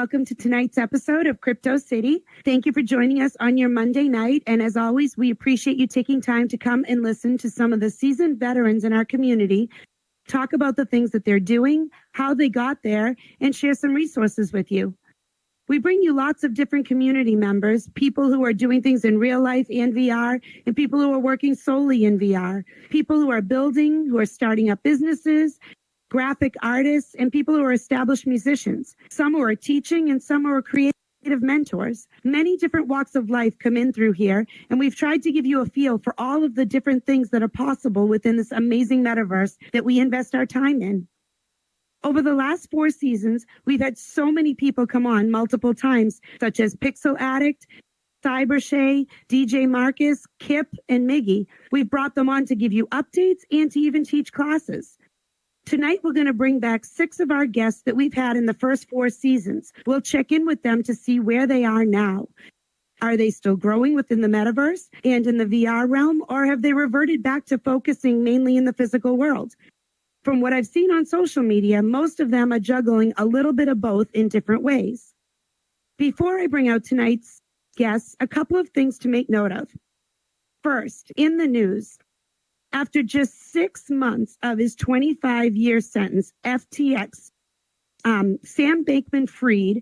welcome to tonight's episode of Crypto City. Thank you for joining us on your Monday night. And as always, we appreciate you taking time to come and listen to some of the seasoned veterans in our community talk about the things that they're doing, how they got there, and share some resources with you. We bring you lots of different community members, people who are doing things in real life and VR, and people who are working solely in VR, people who are building, who are starting up businesses, graphic artists, and people who are established musicians, some who are teaching and some who are creative mentors. Many different walks of life come in through here, and we've tried to give you a feel for all of the different things that are possible within this amazing metaverse that we invest our time in. Over the last 4 seasons, we've had so many people come on multiple times, such as Pixel Addict, Cybershay, DJ Marcus, Kip, and Miggy. We've brought them on to give you updates and to even teach classes. Tonight, we're going to bring back 6 of our guests that we've had in the first 4 seasons. We'll check in with them to see where they are now. Are they still growing within the metaverse and in the VR realm, or have they reverted back to focusing mainly in the physical world? From what I've seen on social media, most of them are juggling a little bit of both in different ways. Before I bring out tonight's guests, a couple of things to make note of. First, in the news, after just 6 months of his 25-year sentence, FTX, Sam Bankman-Fried,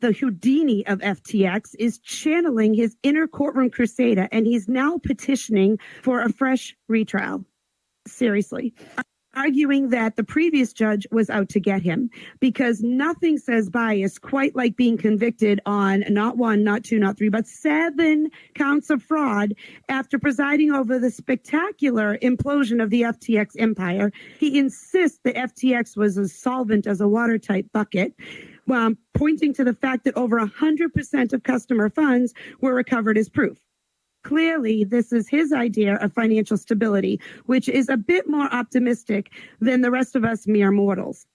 the Houdini of FTX, is channeling his inner courtroom crusader, and he's now petitioning for a fresh retrial. Seriously. Arguing that the previous judge was out to get him because nothing says bias quite like being convicted on not 1, not 2, not 3, but 7 counts of fraud after presiding over the spectacular implosion of the FTX empire. He insists that FTX was as solvent as a watertight bucket, pointing to the fact that over 100% of customer funds were recovered as proof. Clearly, this is his idea of financial stability, which is a bit more optimistic than the rest of us mere mortals.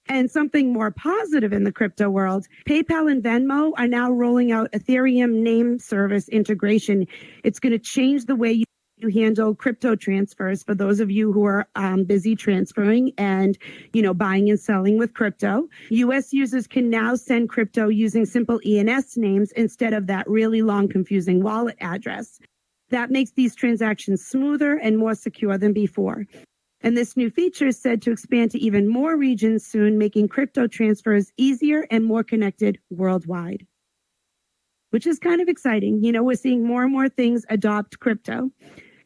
And something more positive in the crypto world, PayPal and Venmo are now rolling out Ethereum name service integration. It's going to change the way you handle crypto transfers for those of you who are busy transferring and, buying and selling with crypto. U.S. users can now send crypto using simple ENS names instead of that really long, confusing wallet address. That makes these transactions smoother and more secure than before. And this new feature is said to expand to even more regions soon, making crypto transfers easier and more connected worldwide, which is kind of exciting. We're seeing more and more things adopt crypto.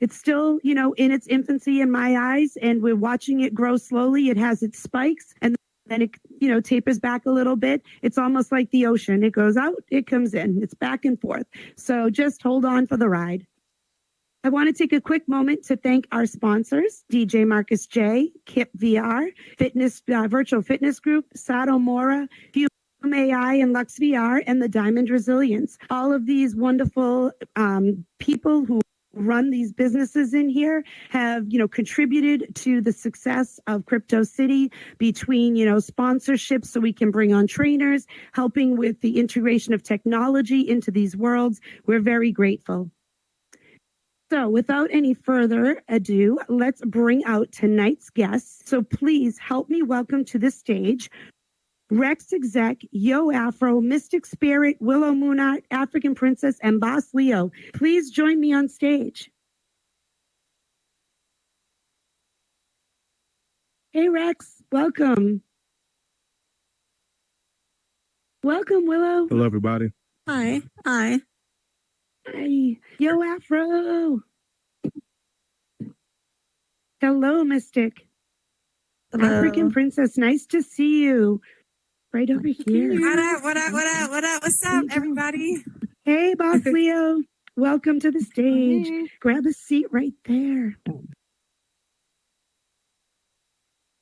It's still, in its infancy in my eyes, and we're watching it grow slowly. It has its spikes, and then it, tapers back a little bit. It's almost like the ocean. It goes out, it comes in. It's back and forth. So just hold on for the ride. I want to take a quick moment to thank our sponsors, DJ Marcus J, Kip VR, Virtual Fitness Group, Sato Mora, AI and Lux VR, and the Diamond Resilience. All of these wonderful people who run these businesses in here have, contributed to the success of Crypto City between, sponsorships so we can bring on trainers, helping with the integration of technology into these worlds. We're very grateful. So without any further ado, let's bring out tonight's guests. So please help me welcome to the stage Xzec, YoAphro, Mystic Spirit, WillowMoonArt, Afrikanprinsis, and BossLeo. Please join me on stage. Hey, Rex, welcome. Welcome, Willow. Hello, everybody. Hi. Hi, YoAphro. Hello, Mystic. Hello. Afrikanprinsis, nice to see you. Right over here. What up? What's up, everybody? Hey, BossLeo. Welcome to the stage. Hey. Grab a seat right there.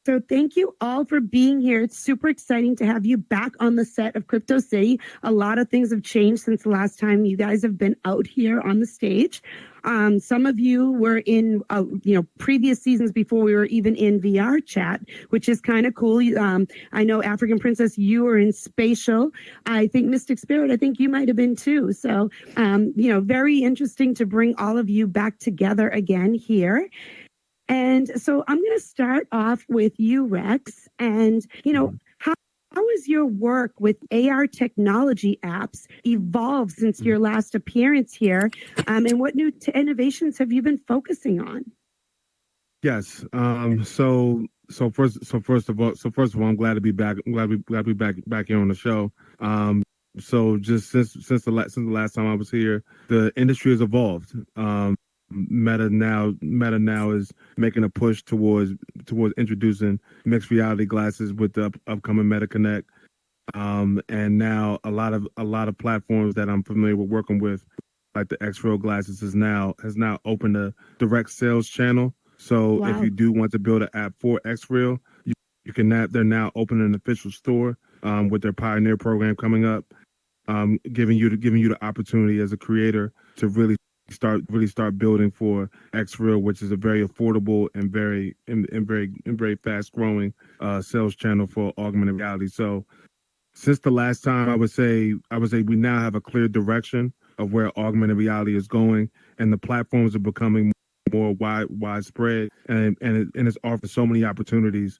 So thank you all for being here. It's super exciting to have you back on the set of Crypto City. A lot of things have changed since the last time you guys have been out here on the stage. Some of you were in, previous seasons before we were even in VR chat, which is kind of cool. I know Afrikanprinsis, you were in Spatial. I think Mystic Spirit, I think you might have been too. So, very interesting to bring all of you back together again here. And so I'm going to start off with you, Rex. And, how How has your work with AR technology apps evolved since your last appearance here? And what new innovations have you been focusing on? Yes. First of all, I'm glad to be back. I'm glad to be back here on the show. So just since the last time I was here, the industry has evolved. Meta now is making a push towards introducing mixed reality glasses with the upcoming Meta Connect. And now a lot of platforms that I'm familiar with working with, like the Xro glasses, has now opened a direct sales channel. So if Wow. you do want to build an app for Xreal, you can now they're now opening an official store with their Pioneer program coming up, giving you the opportunity as a creator to really start building for Xreal, which is a very affordable and very fast growing sales channel for augmented reality. So since the last time, I would say we now have a clear direction of where augmented reality is going, and the platforms are becoming more widespread, and it's offered so many opportunities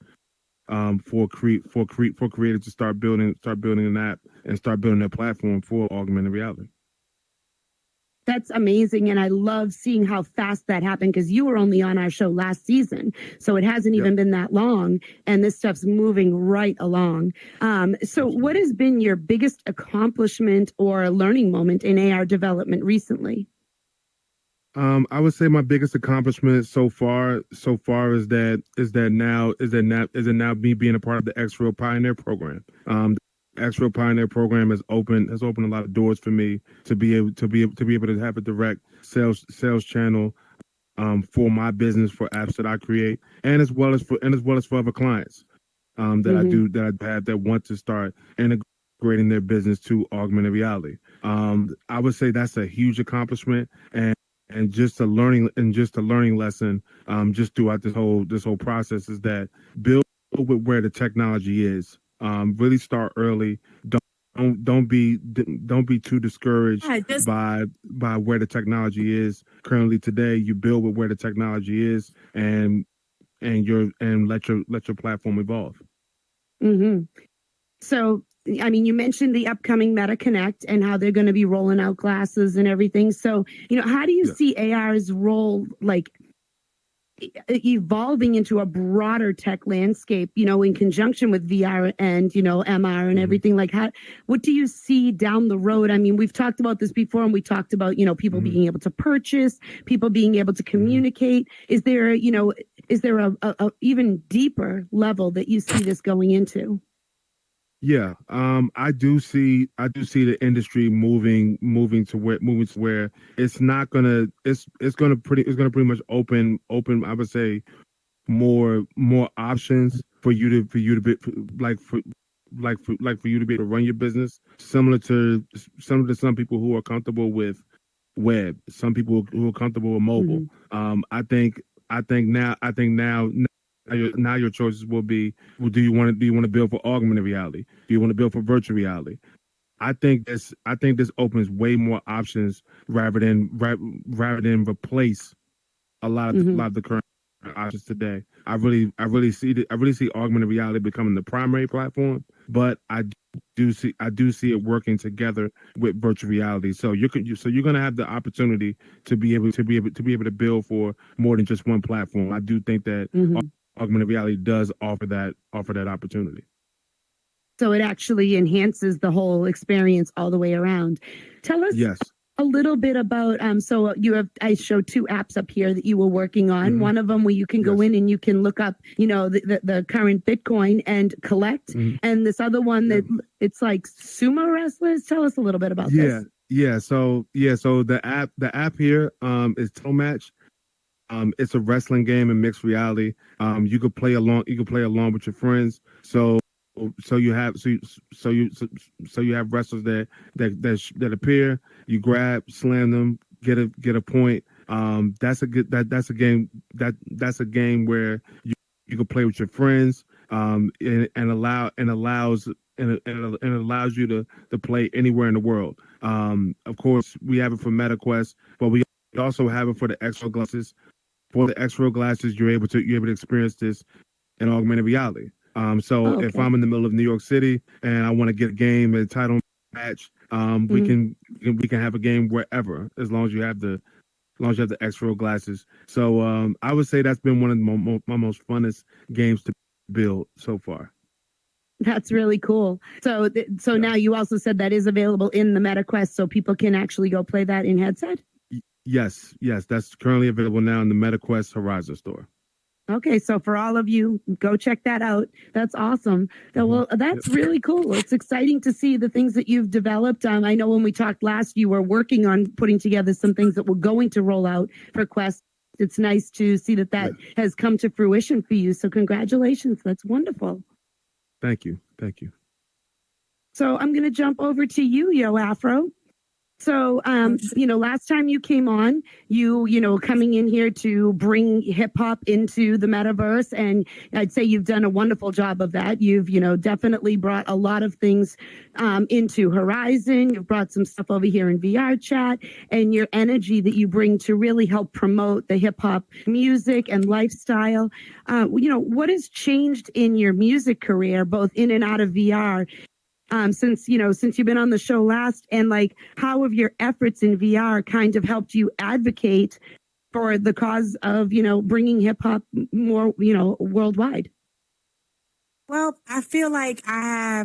for creators to start building an app and start building their platform for augmented reality. That's amazing. And I love seeing how fast that happened because you were only on our show last season. So it hasn't Yep. even been that long. And this stuff's moving right along. So, what has been your biggest accomplishment or learning moment in AR development recently? I would say my biggest accomplishment so far is now me being a part of the Xreal Pioneer program. The Xreal Pioneer program has opened a lot of doors for me to be able to have a direct sales channel for my business, for apps that I create, and as well as for other clients that I Mm-hmm. do that I have that want to start integrating their business to augmented reality. I would say that's a huge accomplishment, and just a learning lesson just throughout this whole process is that build with where the technology is. Really start early. Don't be too discouraged Yeah, just by where the technology is currently today. You build with where the technology is, and let your platform evolve. Mm-hmm. So, I mean, you mentioned the upcoming Meta Connect and how they're going to be rolling out glasses and everything. So, how do you Yeah. see AR's role like evolving into a broader tech landscape, in conjunction with VR and, MR and hmm everything? Like, what do you see down the road? I mean, we've talked about this before, and we talked about, people hmm being able to purchase, people being able to hmm communicate. Is there a even deeper level that you see this going into? Yeah, I do see the industry moving to where it's gonna pretty much open. I would say more options for you to be for you to be able to run your business, similar to some people who are comfortable with web, some people who are comfortable with mobile. Hmm. I think now your choices will be, well, do you want to build for augmented reality? Do you want to build for virtual reality? I think this opens way more options rather than replace a Hmm. lot of the current options today. I really see augmented reality becoming the primary platform, but I do see it working together with virtual reality. So you're gonna have the opportunity to be able to build for more than just one platform. I do think that Hmm. augmented reality does offer that opportunity. So it actually enhances the whole experience all the way around. Tell us Yes. a little bit about so I showed two apps up here that you were working on. hmm One of them where you can go Yes. in and you can look up, the current Bitcoin and collect, hmm and this other one Yeah. that it's like sumo wrestlers. Tell us a little bit about Yeah. this. So the app here is Toe Match. It's a wrestling game in mixed reality. You could play along with your friends. So you have wrestlers that appear. You grab, slam them, get a point. That's a game where you can play with your friends. And allows you to play anywhere in the world. Of course, we have it for MetaQuest, but we also have it for the Xro glasses. For the Xro glasses, you're able to experience this in augmented reality. So Oh, if okay. I'm in the middle of New York City and I want to get a game and title match, we can have a game wherever as long as you have the X-Row glasses. So I would say that's been one of my most funnest games to build so far. That's really cool. So, so Yeah. now you also said that is available in the MetaQuest, so people can actually go play that in headset. Yes, that's currently available now in the MetaQuest Horizon store. Okay, so for all of you, go check that out. That's awesome. Well, that's Yep. really cool. It's exciting to see the things that you've developed. I know when we talked last, you were working on putting together some things that were going to roll out for Quest. It's nice to see that Yeah. has come to fruition for you. So congratulations. That's wonderful. Thank you. Thank you. So I'm going to jump over to you, YoAphro. So, last time you came on, coming in here to bring hip hop into the metaverse. And I'd say you've done a wonderful job of that. You've, definitely brought a lot of things into Horizon. You've brought some stuff over here in VR chat, and your energy that you bring to really help promote the hip hop music and lifestyle. What has changed in your music career, both in and out of VR? Since you've been on the show last, and like, how have your efforts in VR kind of helped you advocate for the cause of, bringing hip hop more, worldwide? Well, I feel like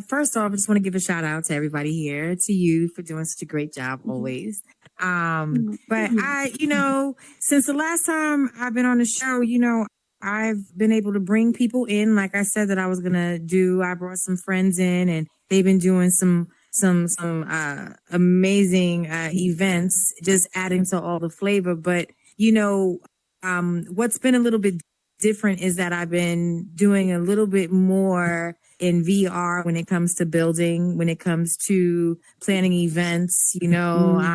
first off, I just want to give a shout out to everybody here, to you for doing such a great job always. But since the last time I've been on the show, I've been able to bring people in, like I said that I was going to do. I brought some friends in, and they've been doing some amazing events, just adding to all the flavor. But what's been a little bit different is that I've been doing a little bit more in VR when it comes to building, when it comes to planning events. Now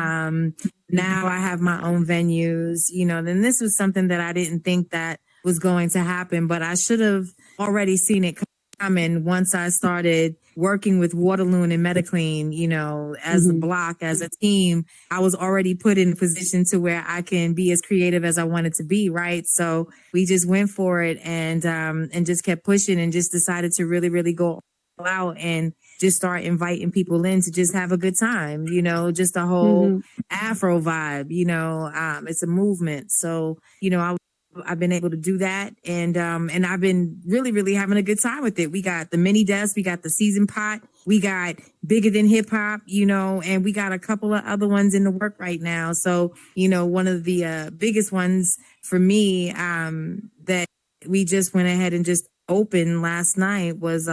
I have my own venues. Then this was something that I didn't think that was going to happen, but I should have already seen it coming once I started working with Waterloon and MetaClean, as a block, as a team. I was already put in a position to where I can be as creative as I wanted to be, right? So we just went for it and just kept pushing and just decided to really, really go all out and just start inviting people in to just have a good time, just a whole Afro vibe, it's a movement. So, I've been able to do that, and I've been really, really having a good time with it. We got the mini desk, we got the season pot, we got bigger than hip hop, and we got a couple of other ones in the work right now. So, one of the biggest ones for me that we just went ahead and just opened last night was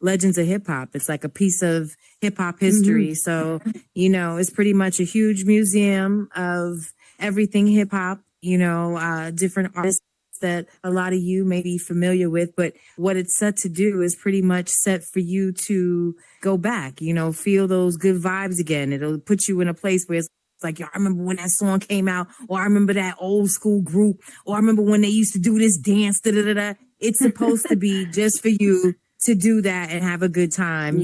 Legends of Hip Hop. It's like a piece of hip hop history. So, it's pretty much a huge museum of everything hip hop. Different artists that a lot of you may be familiar with, but what it's set to do is pretty much set for you to go back, feel those good vibes again. It'll put you in a place where it's like, yo, I remember when that song came out, or I remember that old school group, or I remember when they used to do this dance, da-da-da-da. It's supposed to be just for you to do that and have a good time,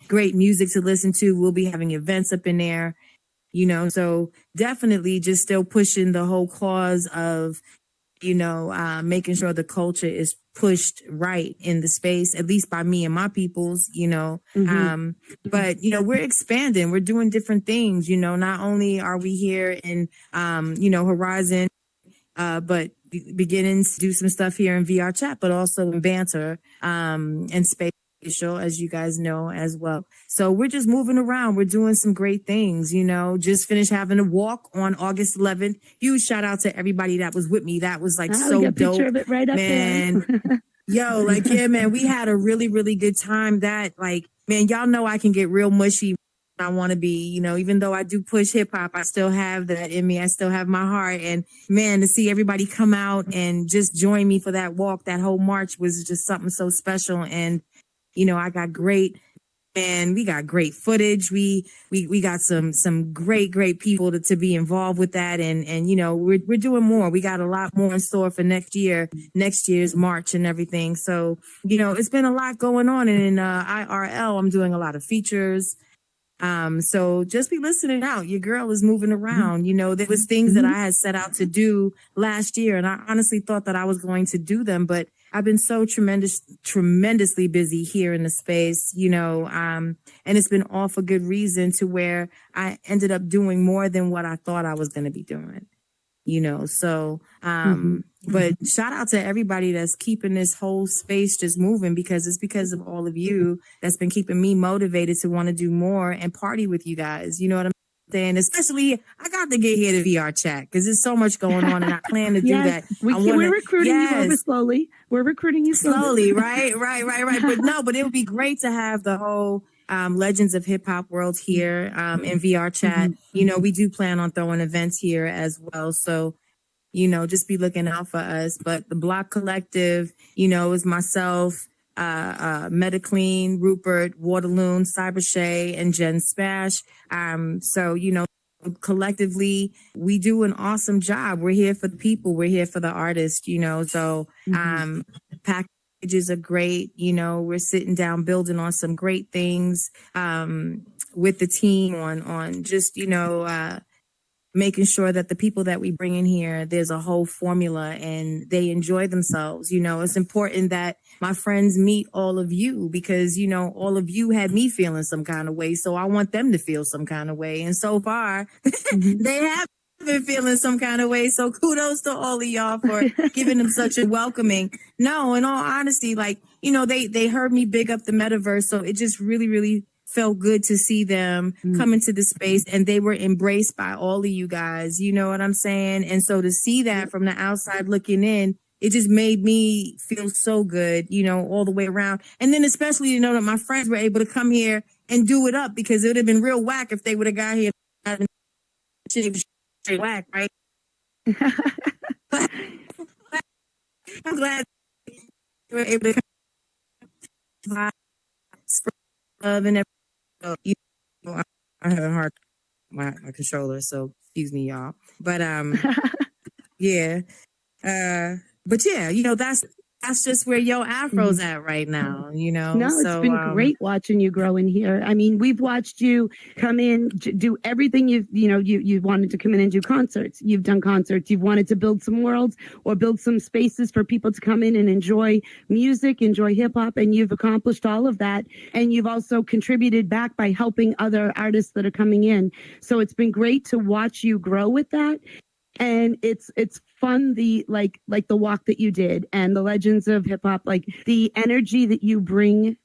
great music to listen to. We'll be having events up in there. So definitely just still pushing the whole cause of, making sure the culture is pushed right in the space, at least by me and my peoples, but, we're expanding, we're doing different things, not only are we here in, Horizon, but beginning to do some stuff here in VR chat, but also in banter, and space. As you guys know as well. So we're just moving around. We're doing some great things, just finished having a walk on August 11th. Huge shout out to everybody that was with me. That was like so got a dope. picture of it right up man. there. Yo, yeah, man, we had a really, really good time. That man, y'all know I can get real mushy. I want to be, even though I do push hip hop, I still have that in me. I still have my heart. And man, to see everybody come out and just join me for that walk, that whole march was just something so special. And I got we got great footage. We got some great people to be involved with that. And we're doing more. We got a lot more in store for next year's March and everything. So, it's been a lot going on. And in IRL, I'm doing a lot of features. So just be listening out. Your girl is moving around. There was things that I had set out to do last year, and I honestly thought that I was going to do them, but I've been so tremendously busy here in the space, and it's been all for good reason to where I ended up doing more than what I thought I was going to be doing. So, but shout out to everybody that's keeping this whole space just moving, because it's because of all of you that's been keeping me motivated to want to do more and party with you guys. You know what I'm saying? Especially, I got to get here to VR chat because there's so much going on and I plan to do that. We're recruiting you over slowly. We're recruiting you slowly. Right. But it would be great to have the whole Legends of Hip Hop world here in VR chat. We do plan on throwing events here as well. So, just be looking out for us. But the Block Collective, is myself, Metaclean, Rupert, Waterloon, Cybershay, and Jen Spash. So, collectively, we do an awesome job. We're here for the people. We're here for the artists, so packages are great. We're sitting down building on some great things with the team on just, making sure that the people that we bring in here, there's a whole formula and they enjoy themselves. It's important that my friends meet all of you because, all of you had me feeling some kind of way. So I want them to feel some kind of way. And so far, they have been feeling some kind of way. So kudos to all of y'all for giving them such a welcoming. No, in all honesty, they heard me big up the metaverse. So it just really, really felt good to see them come into the space and they were embraced by all of you guys. You know what I'm saying? And so to see that from the outside looking in, it just made me feel so good, all the way around. And then especially to know that my friends were able to come here and do it up, because it would have been real whack if they would have got here and straight whack, right? I'm glad they were able to come, spread love and everything. I have a hard my controller, so excuse me, y'all. But yeah. But yeah, that's just where YoAphro's at right now, No, it's been great watching you grow in here. I mean, we've watched you come in, do everything you wanted to come in and do concerts. You've done concerts. You've wanted to build some worlds or build some spaces for people to come in and enjoy music, enjoy hip hop, and you've accomplished all of that. And you've also contributed back by helping other artists that are coming in. So it's been great to watch you grow with that. And it's fun, the like the walk that you did and the Legends of Hip Hop, like the energy that you bring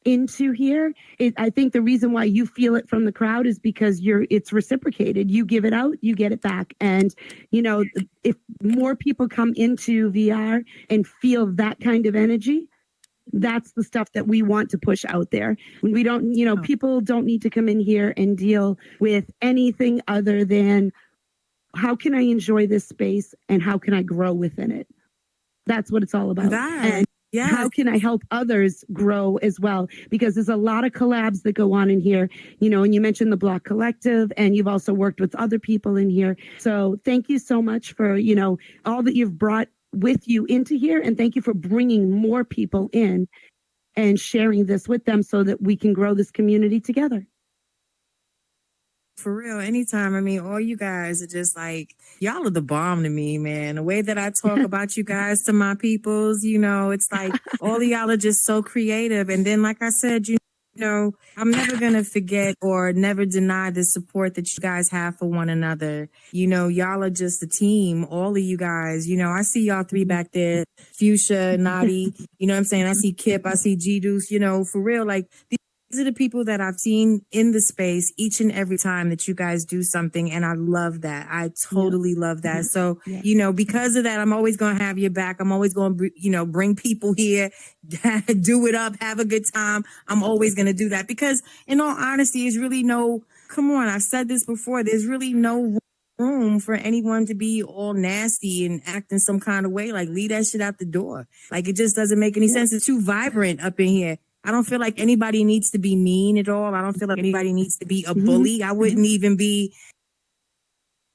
into here. I think the reason why you feel it from the crowd is because it's reciprocated. You give it out, you get it back. And, if more people come into VR and feel that kind of energy, that's the stuff that we want to push out there. We don't, people don't need to come in here and deal with anything other than, how can I enjoy this space and how can I grow within it? That's what it's all about. And how can I help others grow as well? Because there's a lot of collabs that go on in here, and you mentioned the Block Collective and you've also worked with other people in here. So thank you so much for, all that you've brought with you into here. And thank you for bringing more people in and sharing this with them so that we can grow this community together. For real, anytime. I mean, all you guys are just like, y'all are the bomb to me, man. The way that I talk about you guys to my peoples, it's like all of y'all are just so creative. And then, like I said, I'm never going to forget or never deny the support that you guys have for one another. Y'all are just a team, all of you guys. I see y'all three back there, Fuchsia, Nadi, what I'm saying? I see Kip, I see G-Deuce, for real, like, these are the people that I've seen in the space each and every time that you guys do something. And I love that. I totally love that. So, because of that, I'm always going to have your back. I'm always going to, bring people here, do it up, have a good time. I'm always going to do that because in all honesty, there's really come on, I've said this before. There's really no room for anyone to be all nasty and act in some kind of way. Like, leave that shit out the door. Like, it just doesn't make any sense. It's too vibrant up in here. I don't feel like anybody needs to be mean at all. I don't feel like anybody needs to be a bully. I wouldn't even be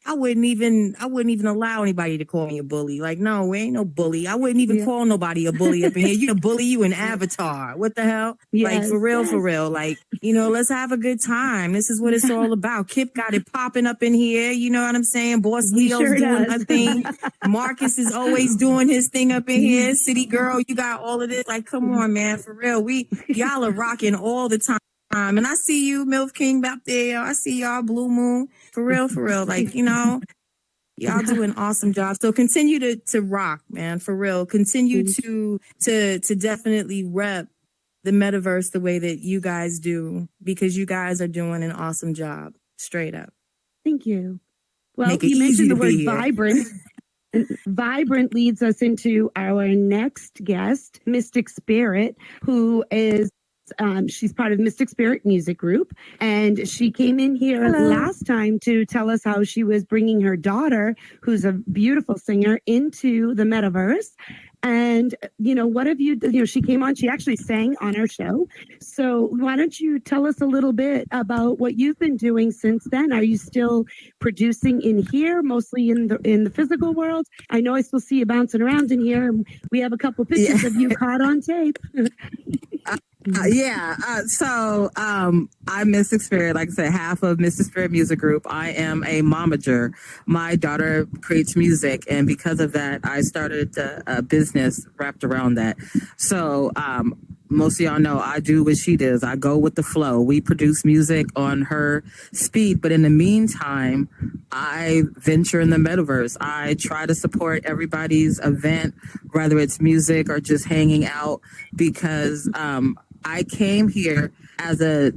I wouldn't even allow anybody to call me a bully. Like, no, we ain't no bully. I wouldn't even call nobody a bully up in here. You a bully, you an avatar. What the hell? Like, for real. Like, let's have a good time. This is what it's all about. Kip got it popping up in here. You know what I'm saying? BossLeo's doing her thing. Marcus is always doing his thing up in here. CityGirl, you got all of this. Like, come on, man. For real. Y'all are rocking all the time. And I see you, MILF King, back there. I see y'all, Blue Moon. For real. Like, y'all do an awesome job. So continue to rock, man. For real. Continue to definitely rep the metaverse the way that you guys do, because you guys are doing an awesome job. Straight up. Thank you. Well, you mentioned the word vibrant. Vibrant leads us into our next guest, Mystic Spirit, who is she's part of Mystic Spirit Music Group, and she came in here last time to tell us how she was bringing her daughter, who's a beautiful singer, into the metaverse. And, what have you, she came on, she actually sang on our show. So why don't you tell us a little bit about what you've been doing since then? Are you still producing in here, mostly in the physical world? I know I still see you bouncing around in here. We have a couple pictures of you caught on tape. So I'm Mystic Spirit, like I said, half of Mystic Spirit Music Group. I am a momager. My daughter creates music, and because of that, I started a business wrapped around that. So most of y'all know I do what she does. I go with the flow. We produce music on her speed, but in the meantime, I venture in the metaverse. I try to support everybody's event, whether it's music or just hanging out, because I came here as a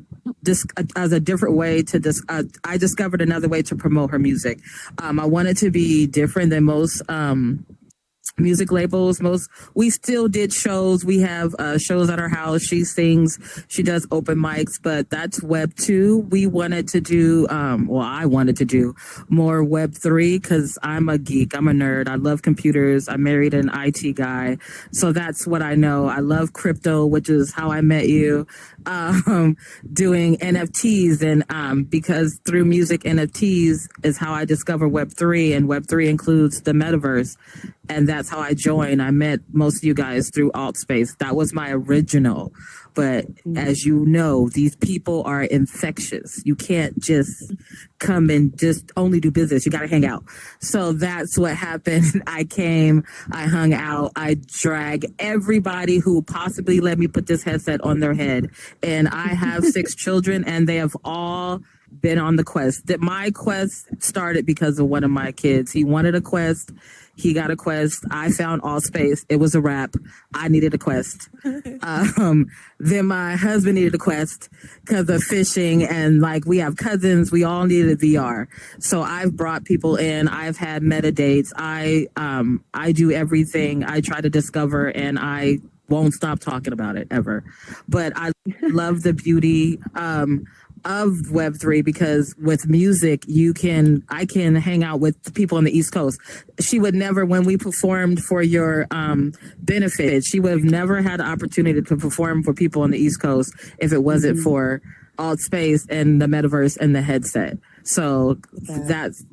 different way to I discovered another way to promote her music. I wanted to be different than most music labels. We still did shows. We have shows at our house. She sings, she does open mics, but that's Web 2. We wanted to do I wanted to do more Web 3, because I'm a geek, I'm a nerd, I love computers, I married an IT guy, so that's what I know. I love crypto, which is how I met you, doing NFTs, and because through music, NFTs is how I discover Web 3, and Web 3 includes the metaverse. And that's how I joined. I met most of you guys through AltSpace. That was my original. But as you know, these people are infectious. You can't just come and just only do business. You got to hang out. So that's what happened. I came, I hung out, I drag everybody who possibly let me put this headset on their head. And I have 6 children, and they have all been on the quest. That my quest started because of one of my kids. He wanted a quest. He got a quest. I found AltSpace. It was a wrap. I needed a quest. Then my husband needed a quest because of fishing, and like we have cousins, we all needed a VR. So I've brought people in. I've had meta dates. I do everything. I try to discover, and I won't stop talking about it ever. But I love the beauty of Web3, because with music, I can hang out with people on the East Coast. She would never, when we performed for your benefit, she would have never had the opportunity to perform for people on the East Coast if it wasn't for AltSpace and the metaverse and the headset. So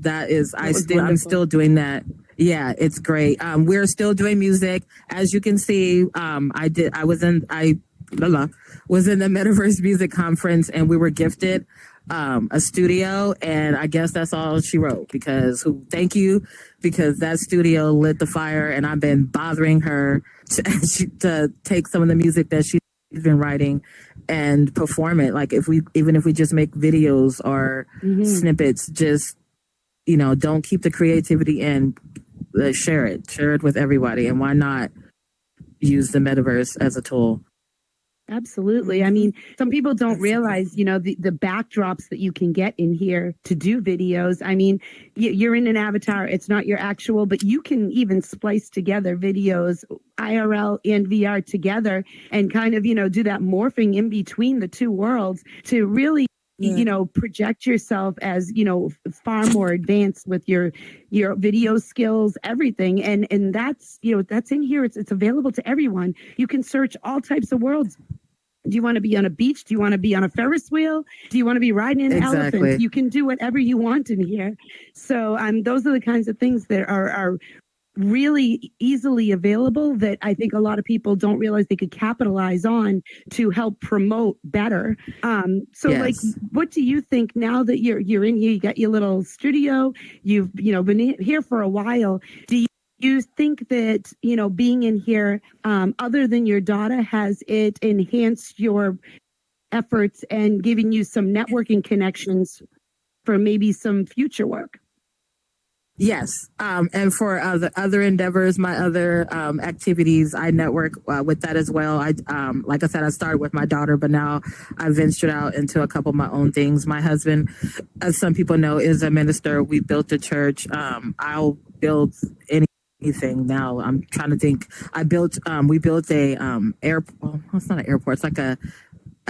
I'm still doing that. Yeah, it's great. We're still doing music. As you can see, I was in the Metaverse Music Conference, and we were gifted a studio, and I guess that's all she wrote, thank you, because that studio lit the fire, and I've been bothering her to take some of the music that she's been writing and perform it. Like even if we just make videos or snippets, just, don't keep the creativity in, share it with everybody. And why not use the metaverse as a tool? Absolutely. I mean, some people don't realize, the backdrops that you can get in here to do videos. I mean, you're in an avatar. It's not your actual, but you can even splice together videos, IRL and VR together, and kind of, do that morphing in between the two worlds to really, project yourself as, far more advanced with your video skills, everything. And that's, that's in here. It's available to everyone. You can search all types of worlds Do you want to be on a beach? Do you want to be on a Ferris wheel? Do you want to be riding an elephant? You can do whatever you want in here. So those are the kinds of things that are really easily available that I think a lot of people don't realize they could capitalize on to help promote better. Like, what do you think now that you're in here, you got your little studio, you've, been here for a while. Do you think that, being in here, other than your daughter, has it enhanced your efforts and giving you some networking connections for maybe some future work? Yes. And for the other endeavors, my other activities, I network with that as well. Like I said, I started with my daughter, but now I ventured out into a couple of my own things. My husband, as some people know, is a minister. We built a church. I'll build anything now. I'm trying to think. We built a well, it's not an airport. It's like an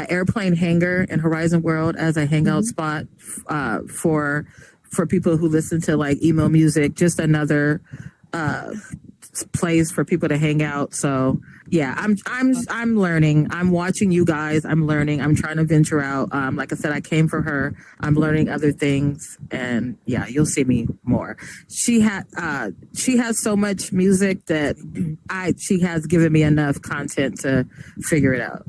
airplane hangar in Horizon World as a hangout spot for people who listen to like emo music, just another place for people to hang out. So yeah, I'm learning. I'm watching you guys. I'm learning. I'm trying to venture out. Like I said, I came for her. I'm learning other things, and yeah, you'll see me more. She has so much music that she has given me enough content to figure it out.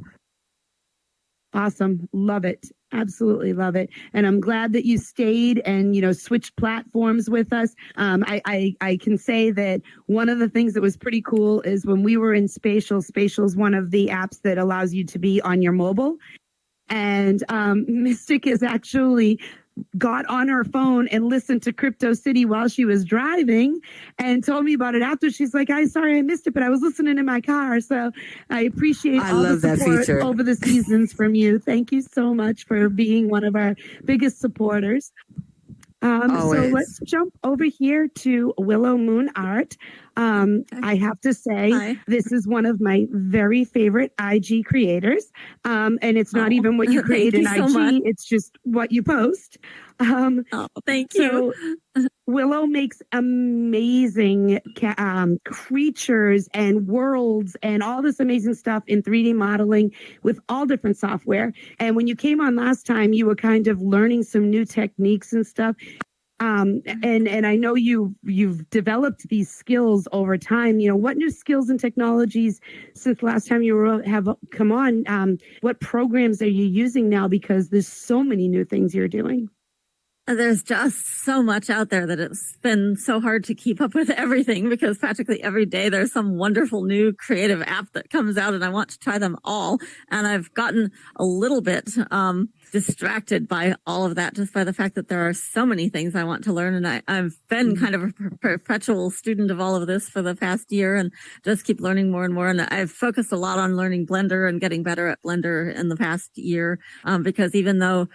Awesome. Love it. Absolutely love it. And I'm glad that you stayed and, switched platforms with us. I can say that one of the things that was pretty cool is when we were in Spatial is one of the apps that allows you to be on your mobile. And Mystic is actually got on her phone and listened to Crypto City while she was driving and told me about it after. She's like, I'm sorry I missed it, but I was listening in my car. So I appreciate all the support over the seasons from you. Thank you so much for being one of our biggest supporters. So let's jump over here to WillowMoonArt. I have to say, This is one of my very favorite IG creators. And it's not even what you create in IG, it's just what you post. Thank you. Willow makes amazing creatures and worlds and all this amazing stuff in 3D modeling with all different software. And when you came on last time, you were kind of learning some new techniques and stuff. And I know you've developed these skills over time. What new skills and technologies since last time you have come on? What programs are you using now? Because there's so many new things you're doing. There's just so much out there that it's been so hard to keep up with everything, because practically every day there's some wonderful new creative app that comes out and I want to try them all. And I've gotten a little bit distracted by all of that, just by the fact that there are so many things I want to learn. And I've been kind of a perpetual student of all of this for the past year and just keep learning more and more. And I've focused a lot on learning Blender and getting better at Blender in the past year, because even though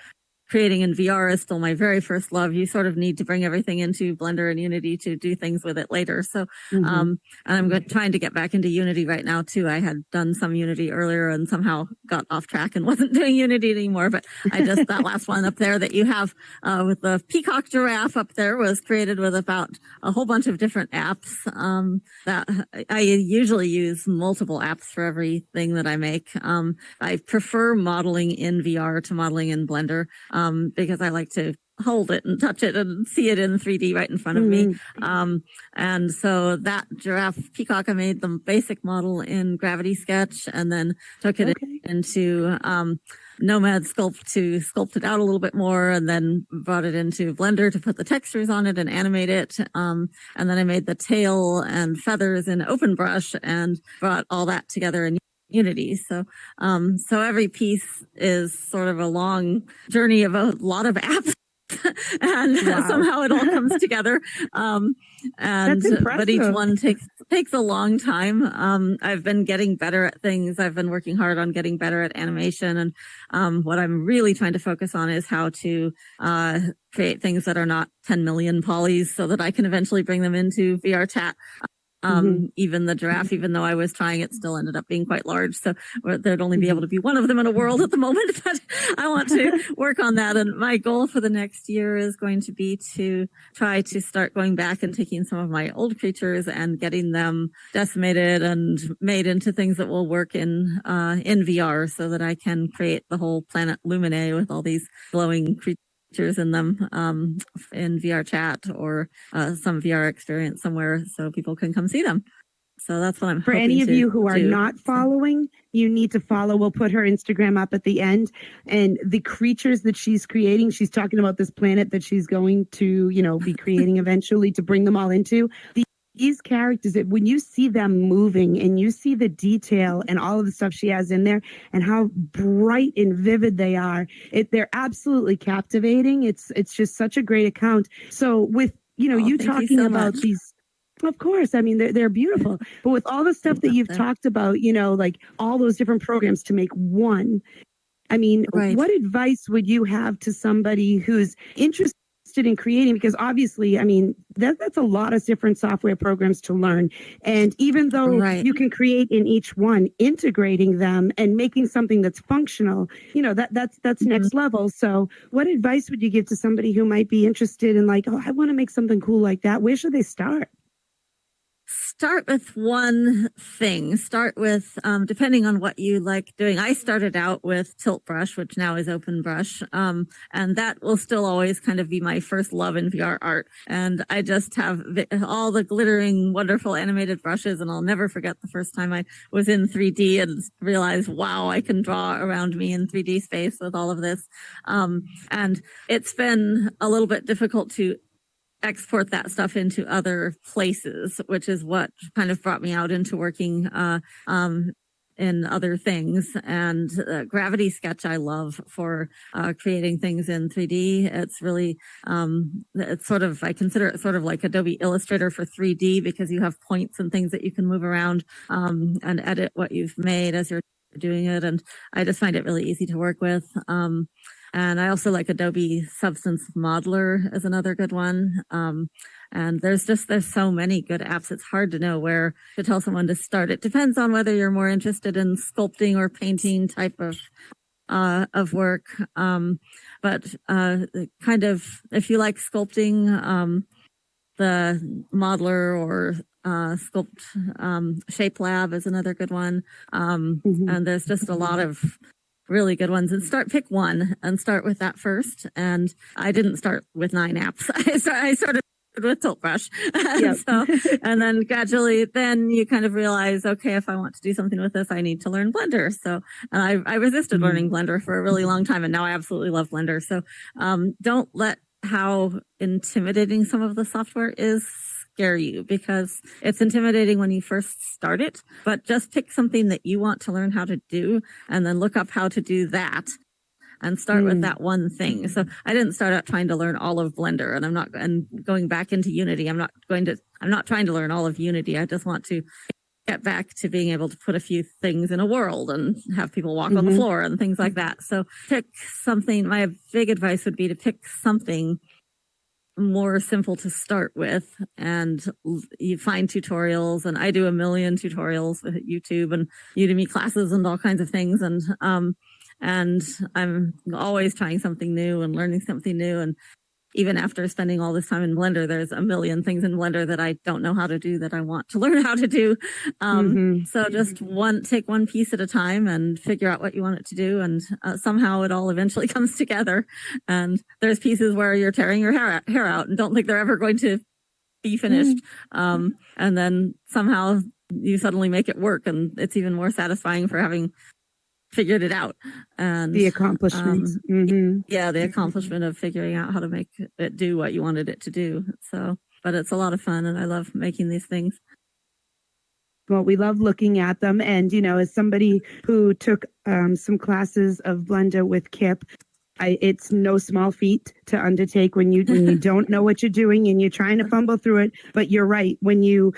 creating in VR is still my very first love, you sort of need to bring everything into Blender and Unity to do things with it later. So, and I'm trying to get back into Unity right now too. I had done some Unity earlier and somehow got off track and wasn't doing Unity anymore. But that last one up there that you have with the peacock giraffe up there was created with about a whole bunch of different apps. That I usually use multiple apps for everything that I make. I prefer modeling in VR to modeling in Blender. Because I like to hold it and touch it and see it in 3D right in front of me. And so that giraffe peacock, I made the basic model in Gravity Sketch and then took it into Nomad Sculpt to sculpt it out a little bit more, and then brought it into Blender to put the textures on it and animate it. And then I made the tail and feathers in OpenBrush and brought all that together in Unity. So every piece is sort of a long journey of a lot of apps. And somehow it all comes together. But each one takes a long time. I've been getting better at things. I've been working hard on getting better at animation. And what I'm really trying to focus on is how to create things that are not 10 million polys so that I can eventually bring them into VR chat. Even the giraffe, even though I was trying, it still ended up being quite large. So there'd only be able to be one of them in a world at the moment, but I want to work on that. And my goal for the next year is going to be to try to start going back and taking some of my old creatures and getting them decimated and made into things that will work in VR, so that I can create the whole planet Lumine with all these glowing creatures in them in VR chat or some VR experience somewhere, so people can come see them. So that's what I'm for any of you who are not following, you need to follow. We'll put her Instagram up at the end, and the creatures that she's creating, she's talking about this planet that she's going to, be creating eventually to bring them all into. These characters, when you see them moving and you see the detail and all of the stuff she has in there and how bright and vivid they are, they're absolutely captivating. It's just such a great account. So with, you talking about these, of course, I mean, they're beautiful. But with all the stuff that you've talked about, like all those different programs to make one, I mean, what advice would you have to somebody who's interested in creating? Because obviously, I mean, that's a lot of different software programs to learn. And even though you can create in each one, integrating them and making something that's functional, that's next level. So what advice would you give to somebody who might be interested in I want to make something cool like that? Where should they start? Start with one thing. Start with, depending on what you like doing. I started out with Tilt Brush, which now is Open Brush. And that will still always kind of be my first love in VR art. And I just have all the glittering, wonderful animated brushes. And I'll never forget the first time I was in 3D and realized, wow, I can draw around me in 3D space with all of this. And it's been a little bit difficult to export that stuff into other places, which is what kind of brought me out into working in other things. And Gravity Sketch I love for creating things in 3D. It's really, it's sort of, I consider it sort of like Adobe Illustrator for 3D, because you have points and things that you can move around and edit what you've made as you're doing it. And I just find it really easy to work with. And I also like Adobe Substance Modeler as another good one. And there's so many good apps. It's hard to know where to tell someone to start. It depends on whether you're more interested in sculpting or painting type of work. But kind of, if you like sculpting, the Modeler or Sculpt Shape Lab is another good one. And there's just a lot of really good ones, and pick one and start with that first. And I didn't start with 9 apps. I started with Tilt Brush. Yep. And then gradually, then you kind of realize, okay, if I want to do something with this, I need to learn Blender. So, and I resisted learning Blender for a really long time, and now I absolutely love Blender. So, don't let how intimidating some of the software is scare you, because it's intimidating when you first start it, but just pick something that you want to learn how to do and then look up how to do that and start with that one thing. So I didn't start out trying to learn all of Blender, and going back into Unity. I'm not trying to learn all of Unity. I just want to get back to being able to put a few things in a world and have people walk on the floor and things like that. So pick something. My big advice would be to pick something more simple to start with, and you find tutorials, and I do a million tutorials with YouTube and Udemy classes and all kinds of things, and I'm always trying something new and learning something new. And even after spending all this time in Blender, there's a million things in Blender that I don't know how to do that I want to learn how to do. So just take one piece at a time and figure out what you want it to do. And somehow it all eventually comes together. And there's pieces where you're tearing your hair out and don't think they're ever going to be finished. And then somehow you suddenly make it work, and it's even more satisfying for having figured it out. And the accomplishment. The accomplishment of figuring out how to make it do what you wanted it to do. So, but it's a lot of fun, and I love making these things. Well, we love looking at them. And, as somebody who took some classes of Blender with Kip, it's no small feat to undertake when you don't know what you're doing and you're trying to fumble through it. But you're right. When you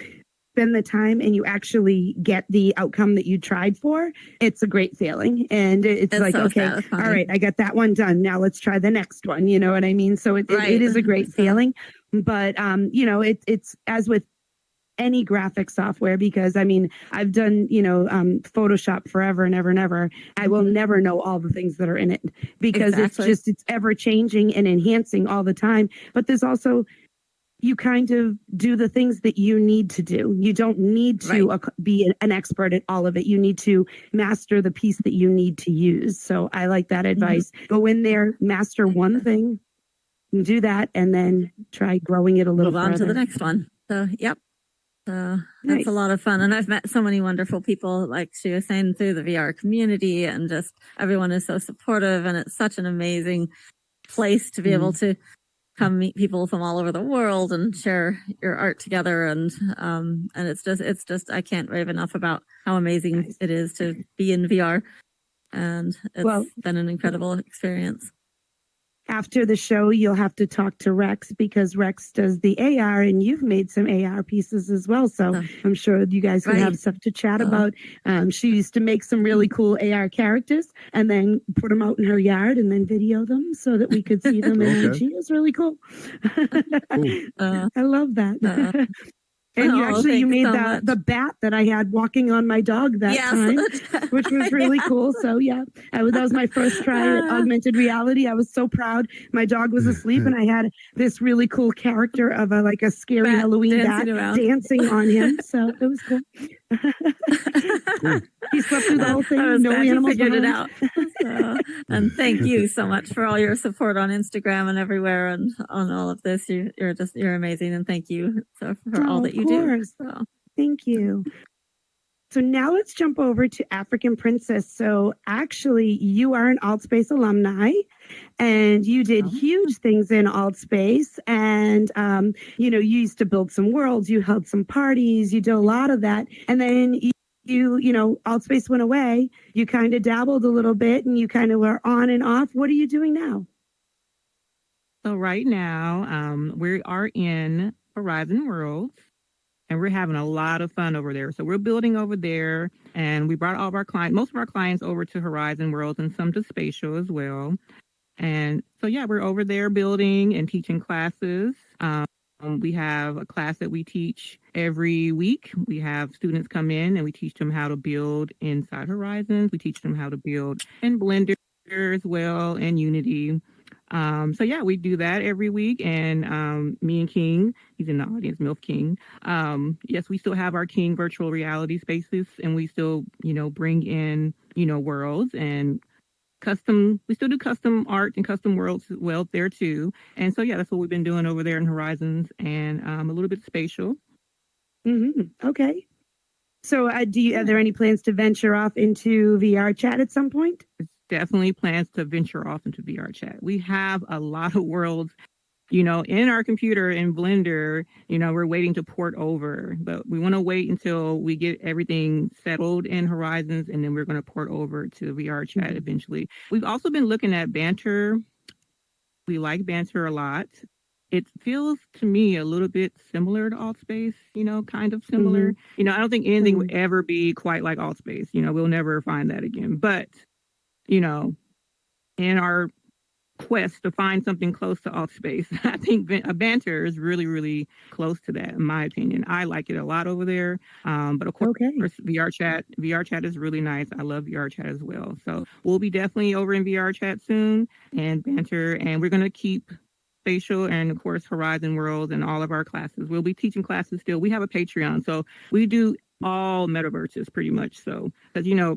spend the time and you actually get the outcome that you tried for, it's a great feeling. And it's like, so okay, satisfying. All right, I got that one done. Now let's try the next one. You know what I mean? So it is a great feeling. But, it's as with any graphic software, because I mean, I've done, Photoshop forever and ever and ever. I will never know all the things that are in it, because it's ever changing and enhancing all the time. But there's also, you kind of do the things that you need to do. You don't need to be an expert at all of it. You need to master the piece that you need to use. So I like that advice. Go in there, master one thing, and do that, and then try growing it a little Move on to the next one. So, yep. That's a lot of fun. And I've met so many wonderful people, like she was saying, through the VR community, and just everyone is so supportive, and it's such an amazing place to be able to come meet people from all over the world and share your art together. And it's just, I can't rave enough about how amazing it is to be in VR. And it's been an incredible experience. After the show, you'll have to talk to Rex, because Rex does the AR, and you've made some AR pieces as well. So I'm sure you guys can have stuff to chat about. She used to make some really cool AR characters and then put them out in her yard and then video them so that we could see them in AG. It was really cool. I love that. And you made the bat that I had walking on my dog that time, which was really cool. So that was my first try at augmented reality. I was so proud. My dog was asleep, and I had this really cool character of a scary Halloween bat dancing on him. So it was cool. He slept through the whole thing. No animals figured it out. And thank you so much for all your support on Instagram and everywhere, and on all of this. You're amazing, and thank you for all that you do. So. Thank you. So now let's jump over to African Princess. So actually, you are an AltSpace alumni, and you did huge things in AltSpace. And, you used to build some worlds, you held some parties, you did a lot of that. And then AltSpace went away. You kind of dabbled a little bit, and you kind of were on and off. What are you doing now? So right now, we are in Horizon Worlds, and we're having a lot of fun over there. So we're building over there, and we brought all of our clients, most of our clients, over to Horizon Worlds, and some to Spatial as well. And so, we're over there building and teaching classes. We have a class that we teach every week. We have students come in, and we teach them how to build inside Horizons. We teach them how to build in Blender as well, and Unity. We do that every week. And me and King, he's in the audience, MILF King. Yes, we still have our King virtual reality spaces, and we still, bring in, worlds and we still do custom art and custom worlds as well there too. And so, that's what we've been doing over there in Horizons, and a little bit spatial. Okay. So are there any plans to venture off into VR chat at some point? Definitely plans to venture off into VR chat. We have a lot of worlds, in our computer in Blender. We're waiting to port over, but we want to wait until we get everything settled in Horizons, and then we're going to port over to VR chat eventually. We've also been looking at Banter. We like Banter a lot. It feels to me a little bit similar to AltSpace, kind of similar. I don't think anything will ever be quite like AltSpace. We'll never find that again. But in our quest to find something close to AltSpace, I think Banter is really, really close to that, in my opinion. I like it a lot over there. But of course, VR chat is really nice. I love VR chat as well. So we'll be definitely over in VR chat soon, and Banter, and we're going to keep Spatial and, of course, Horizon Worlds and all of our classes. We'll be teaching classes still. We have a Patreon, so we do all metaverses pretty much. So, because,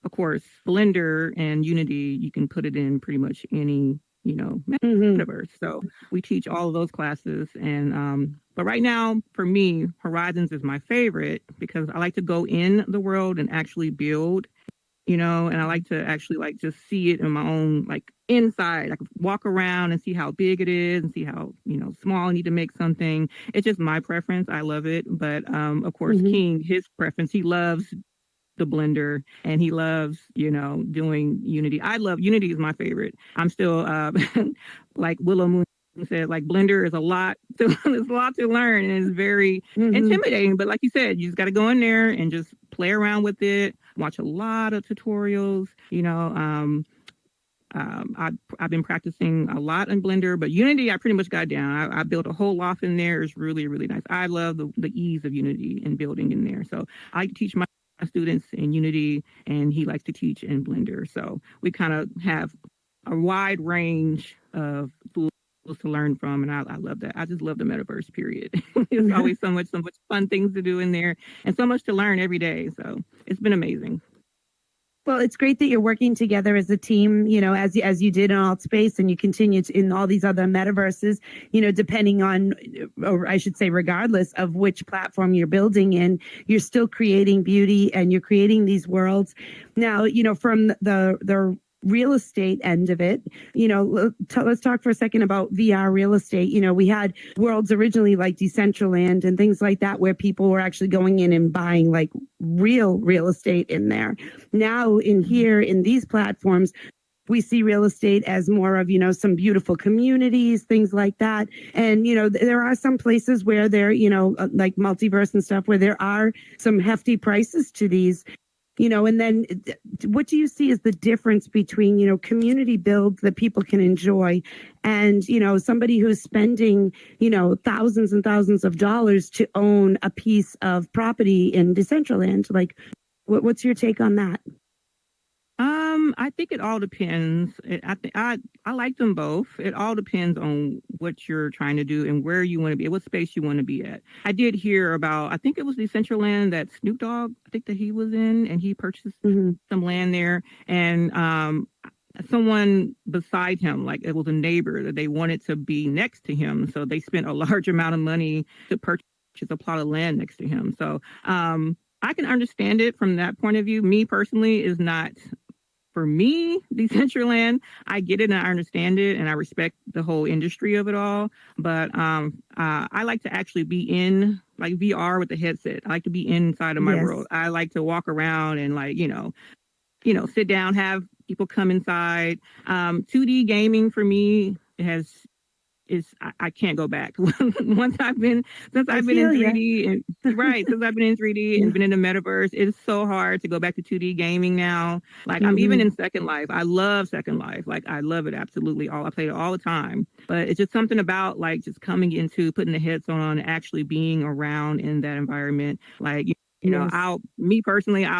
of course, Blender and Unity, you can put it in pretty much any, metaverse. So we teach all of those classes. And but right now, for me, Horizons is my favorite, because I like to go in the world and actually build, and I like to actually just see it in my own, inside. I can walk around and see how big it is, and see how, small I need to make something. It's just my preference. I love it. But of course, King, his preference, he loves the Blender, and he loves, doing Unity. Unity is my favorite. I'm still like WillowMoon said, Blender is a lot to learn, and it's very intimidating. But like you said, you just got to go in there and just play around with it, watch a lot of tutorials. I've been practicing a lot in Blender, but Unity I pretty much got down. I built a whole loft in there. It's really, really nice. I love the ease of Unity and building in there. So I teach my students in Unity, and he likes to teach in Blender. So we kind of have a wide range of tools to learn from, and I love that. I just love the metaverse, period. There's always so much fun things to do in there, and so much to learn every day. So it's been amazing. Well, it's great that you're working together as a team, as you did in Altspace, and you continue to in all these other metaverses, depending on, or I should say, regardless of which platform you're building in, you're still creating beauty and you're creating these worlds. Now, from the real estate end of it, let's talk for a second about VR real estate. We had worlds originally like Decentraland and things like that, where people were actually going in and buying like real estate in there. Now in these platforms, we see real estate as more of, some beautiful communities, things like that. And, there are some places where there, like Multiverse and stuff, where there are some hefty prices to these. And then what do you see as the difference between, community builds that people can enjoy and, somebody who's spending, thousands and thousands of dollars to own a piece of property in Decentraland? Like, what's your take on that? I think it all depends. I like them both. It all depends on what you're trying to do and where you want to be, what space you want to be at. I did hear about, I think it was Decentraland that Snoop Dogg, I think that he was in, and he purchased some land there, and someone beside him, like it was a neighbor, that they wanted to be next to him, so they spent a large amount of money to purchase a plot of land next to him. So I can understand it from that point of view. Me personally is not. For me, Decentraland, I get it and I understand it and I respect the whole industry of it all. But I like to actually be in like VR with the headset. I like to be inside of my world. I like to walk around and like, sit down, have people come inside. 2D gaming for me I can't go back. Since I've been in 3D and been in the metaverse, it's so hard to go back to 2D gaming now. Like I'm even in Second Life. I love Second Life. Like I love it absolutely. I play it all the time. But it's just something about like just coming into putting the headset on and actually being around in that environment. Like I'll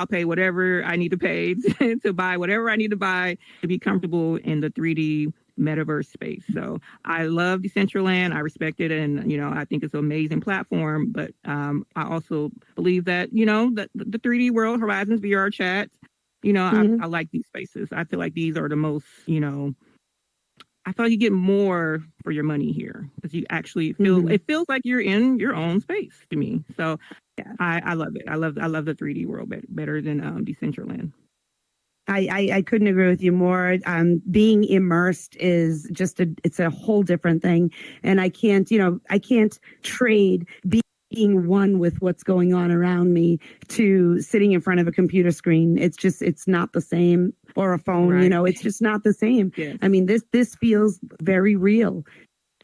pay whatever I need to pay to buy whatever I need to buy to be comfortable in the 3D metaverse space. So I love Decentraland. I respect it, and I think it's an amazing platform. But I also believe that that the 3D world, Horizons VR chat, I like these spaces. I feel like these are the most I feel like you get more for your money here because you actually feel it feels like you're in your own space to me. So I love it. I love the 3D world better than Decentraland. I couldn't agree with you more. Being immersed is it's a whole different thing. And I can't trade being one with what's going on around me to sitting in front of a computer screen. It's not the same, or a phone, right. It's just not the same. Yes. I mean, this feels very real.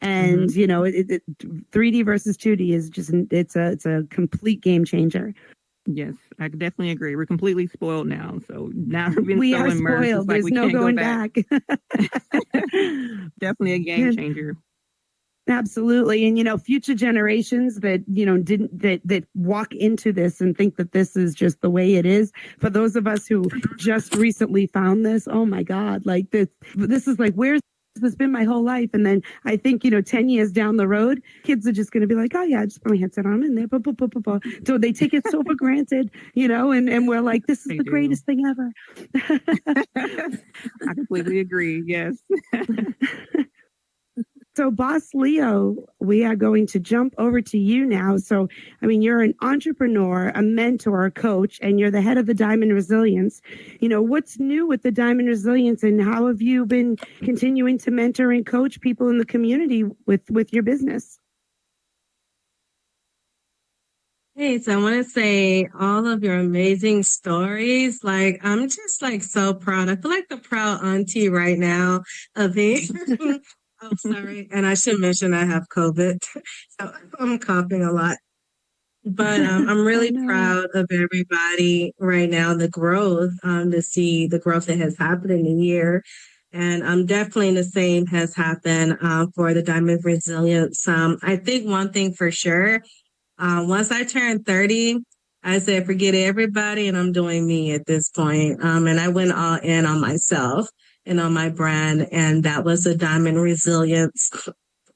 And, 3D versus 2D is it's a complete game changer. Yes, I definitely agree. We're completely spoiled now. So now we are spoiled. There's no going back. Definitely a game changer. Absolutely. And, future generations that, that walk into this and think that this is just the way it is. For those of us who just recently found this, oh my God, like this is like, where's this been my whole life? And then I think, 10 years down the road, kids are just going to be like, oh yeah, I just put my headset on in there. So they take it so for granted, and we're like, this is the greatest thing ever. I completely agree. Yes. So BossLeo, we are going to jump over to you now. So, you're an entrepreneur, a mentor, a coach, and you're the head of the Diamond Resilience. What's new with the Diamond Resilience, and how have you been continuing to mentor and coach people in the community with your business? Hey, so I want to say all of your amazing stories. Like, I'm just like so proud. I feel like the proud auntie right now of it. Oh, sorry. And I should mention I have COVID, so I'm coughing a lot. But I'm really proud of everybody right now, the growth, to see the growth that has happened in a year. And definitely the same has happened for the Diamond Resilience. I think one thing for sure, once I turned 30, I said, forget everybody, and I'm doing me at this point. And I went all in on myself and on my brand, and that was a Diamond Resilience.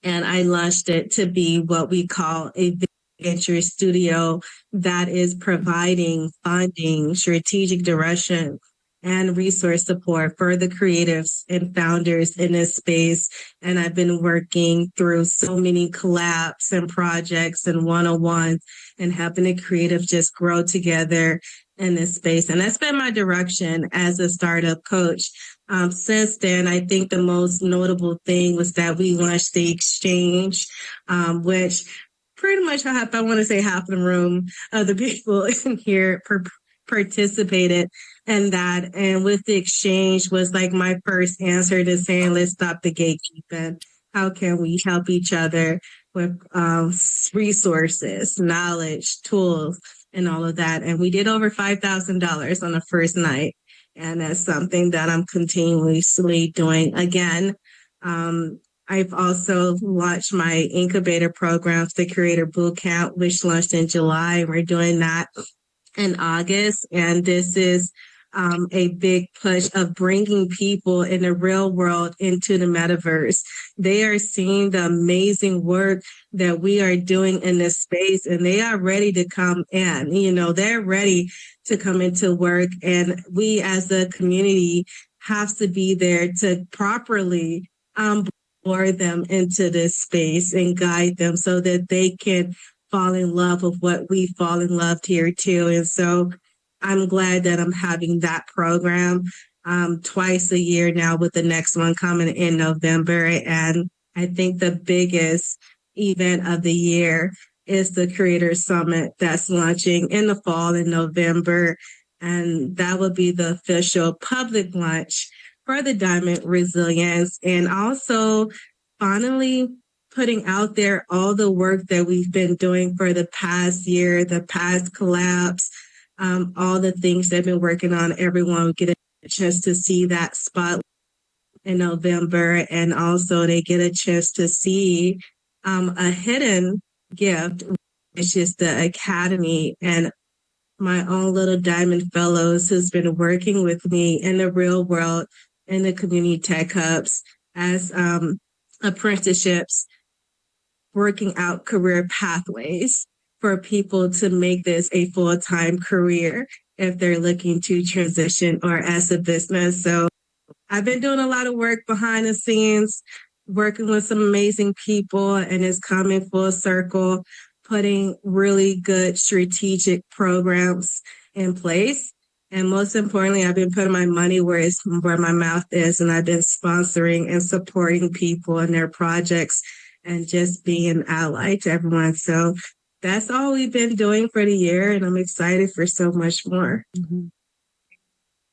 And I launched it to be what we call a venture studio that is providing funding, strategic direction, and resource support for the creatives and founders in this space. And I've been working through so many collabs and projects and one-on-ones and helping the creatives just grow together in this space. And that's been my direction as a startup coach. Since then, I think the most notable thing was that we launched the exchange, which pretty much I want to say half the room of the people in here participated in that. And with the exchange was like my first answer to saying, let's stop the gatekeeping. How can we help each other with resources, knowledge, tools, and all of that? And we did over $5,000 on the first night. And that's something that I'm continuously doing again. I've also launched my incubator programs, the Creator Bootcamp, which launched in July. We're doing that in August. And this is a big push of bringing people in the real world into the metaverse. They are seeing the amazing work that we are doing in this space, and they are ready to come in. They're ready to come into work, and we as a community have to be there to properly lure them into this space and guide them so that they can fall in love with what we fall in love here too. And so I'm glad that I'm having that program twice a year now, with the next one coming in November. And I think the biggest event of the year is the Creator Summit that's launching in the fall in November. And that will be the official public launch for the Diamond Resilience. And also finally putting out there all the work that we've been doing for the past year, the past collabs, all the things they've been working on. Everyone will get a chance to see that spot in November. And also they get a chance to see a hidden gift, which is the Academy, and my own little Diamond Fellows who's been working with me in the real world in the community tech hubs as apprenticeships, working out career pathways for people to make this a full-time career if they're looking to transition or as a business. So I've been doing a lot of work behind the scenes, working with some amazing people, and it's coming full circle, putting really good strategic programs in place. And most importantly, I've been putting my money where my mouth is, and I've been sponsoring and supporting people in their projects and just being an ally to everyone. So that's all we've been doing for the year, and I'm excited for so much more. Mm-hmm.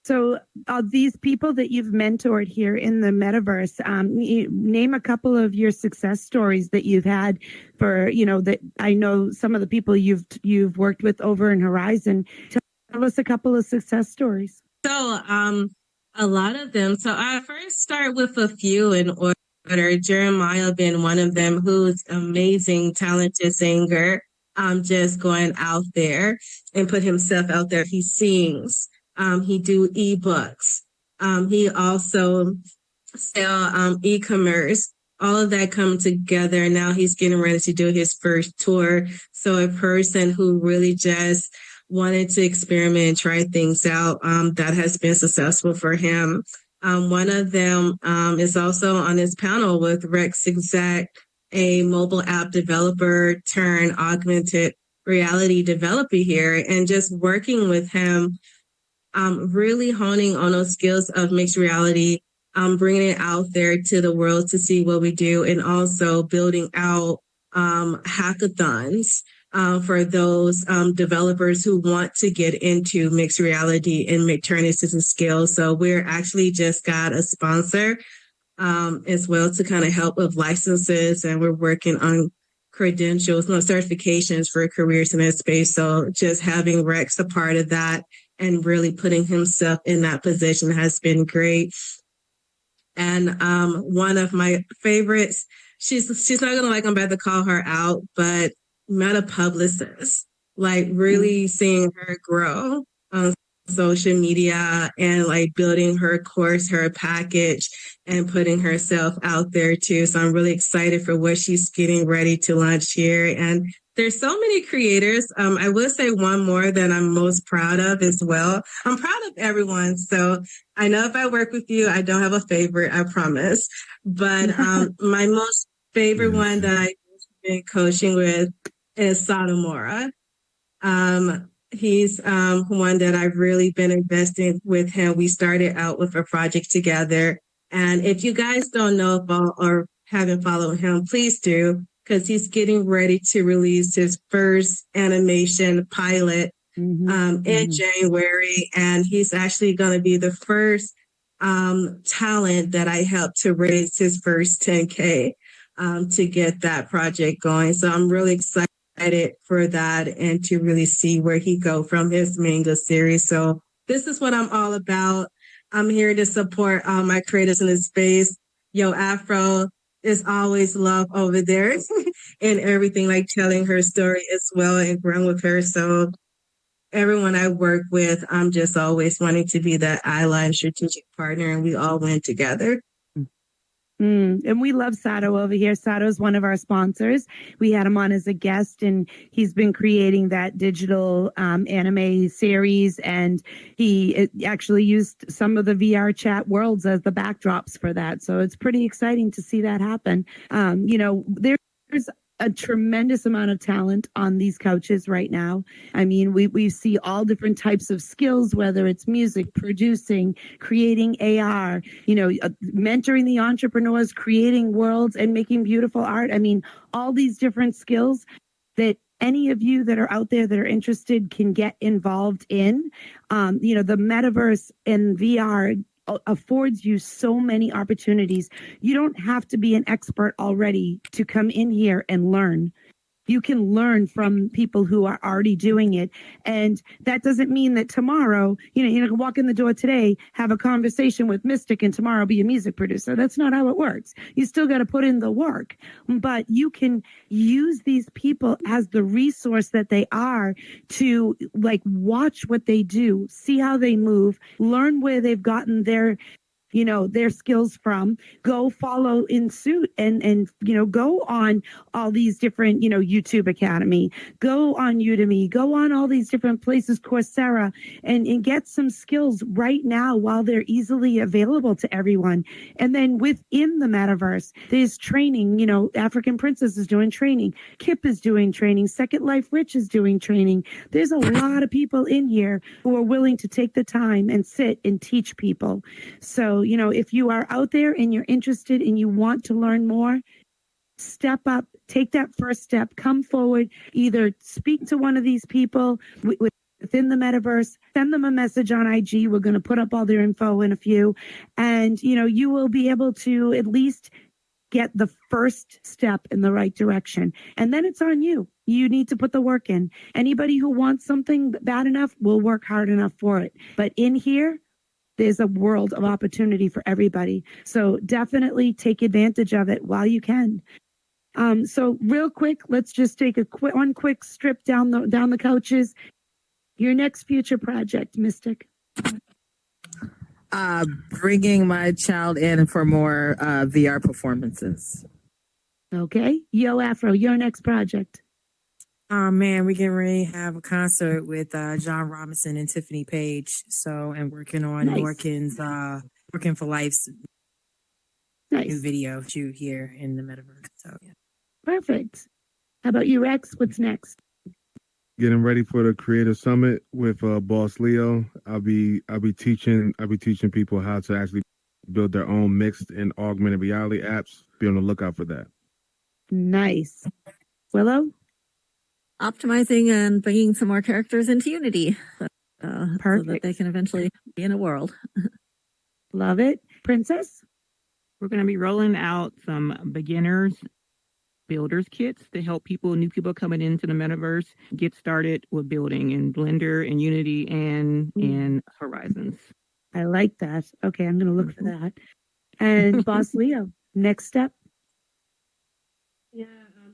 So these people that you've mentored here in the metaverse, name a couple of your success stories that you've had for, that I know some of the people you've worked with over in Horizon. Tell us a couple of success stories. So a lot of them. So I first start with a few in order. Jeremiah being one of them, who's amazing, talented singer, just going out there and put himself out there. He sings. He do ebooks. He also sell e-commerce. All of that come together. Now he's getting ready to do his first tour. So a person who really just wanted to experiment and try things out, that has been successful for him. One of them is also on this panel with Xzec, a mobile app developer turned augmented reality developer here, and just working with him, really honing on those skills of mixed reality, bringing it out there to the world to see what we do, and also building out hackathons for those developers who want to get into mixed reality and turn it into skills. So we're actually just got a sponsor as well to kind of help with licenses, and we're working on certifications for careers in that space. So just having Rex a part of that and really putting himself in that position has been great. And one of my favorites, she's not gonna like I'm about to call her out, but Meta Publicist, like really seeing her grow on social media and like building her course, her package, and putting herself out there too. So I'm really excited for what she's getting ready to launch here. And there's so many creators. I will say one more that I'm most proud of as well. I'm proud of everyone. So I know if I work with you, I don't have a favorite, I promise. But my most favorite one that I've been coaching with is Satomura. He's one that I've really been investing with him. We started out with a project together. And if you guys don't know or haven't followed him, please do, because he's getting ready to release his first animation pilot in January. And he's actually going to be the first talent that I helped to raise his first 10K to get that project going. So I'm really excited for that and to really see where he go from his manga series. So this is what I'm all about. I'm here to support all my creators in the space. YoAphro is always love over there and everything, like telling her story as well and growing with her. So everyone I work with, I'm just always wanting to be that ally and strategic partner, and we all win together. And we love Sato over here. Sato's one of our sponsors. We had him on as a guest, and he's been creating that digital anime series. And he actually used some of the VR chat worlds as the backdrops for that. So it's pretty exciting to see that happen. There's a tremendous amount of talent on these couches right now. I mean, we see all different types of skills, whether it's music, producing, creating AR, mentoring the entrepreneurs, creating worlds and making beautiful art. I mean, all these different skills that any of you that are out there that are interested can get involved in. The metaverse and VR affords you so many opportunities. You don't have to be an expert already to come in here and learn. You can learn from people who are already doing it. And that doesn't mean that tomorrow, you can walk in the door today, have a conversation with Mystic, and tomorrow be a music producer. That's not how it works. You still got to put in the work. But you can use these people as the resource that they are to watch what they do, see how they move, learn where they've gotten their skills from, go follow in suit and go on all these different, YouTube Academy, go on Udemy, go on all these different places, Coursera, and get some skills right now while they're easily available to everyone. And then within the metaverse, there's training, Afrikanprinsis is doing training, Kip is doing training, Second Life Rich is doing training. There's a lot of people in here who are willing to take the time and sit and teach people. So, if you are out there and you're interested and you want to learn more, step up, take that first step, come forward, either speak to one of these people within the metaverse, send them a message on IG. We're going to put up all their info in a few, and, you will be able to at least get the first step in the right direction. And then it's on you. You need to put the work in. Anybody who wants something bad enough will work hard enough for it. But in here, there's a world of opportunity for everybody. So definitely take advantage of it while you can. So real quick, let's just take one quick strip down the couches. Your next future project, Mystic. Bringing my child in for more VR performances. Okay. YoAphro, your next project. Oh man, we getting ready to have a concert with John Robinson and Tiffany Page. So, and working on Norkin's Working for Life's new video shoot here in the metaverse. So yeah. Perfect. How about you, Rex? What's next? Getting ready for the Creator Summit with BossLeo. I'll be teaching people how to actually build their own mixed and augmented reality apps. Be on the lookout for that. Nice. Willow? Optimizing and bringing some more characters into Unity so that they can eventually be in a world. Love it. Princess? We're going to be rolling out some beginners builders kits to help new people coming into the metaverse get started with building in Blender and Unity and in Horizons. I like that. Okay, I'm going to look for that. And Boss Leo, next step. Yeah,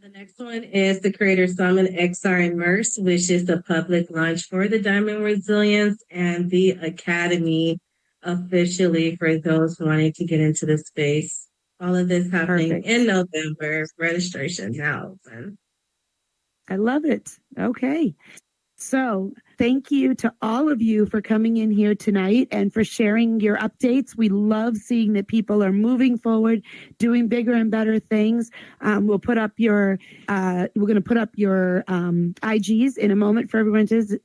the next one is the Creator Summit XR Immerse, which is the public launch for the Diamond Resilience and the Academy officially for those wanting to get into the space. All of this happening Perfect. in November. Registration now open. I love it. Okay. So thank you to all of you for coming in here tonight and for sharing your updates. We love seeing that people are moving forward, doing bigger and better things. We'll put up your, we're going to put up your IGs in a moment for everyone to,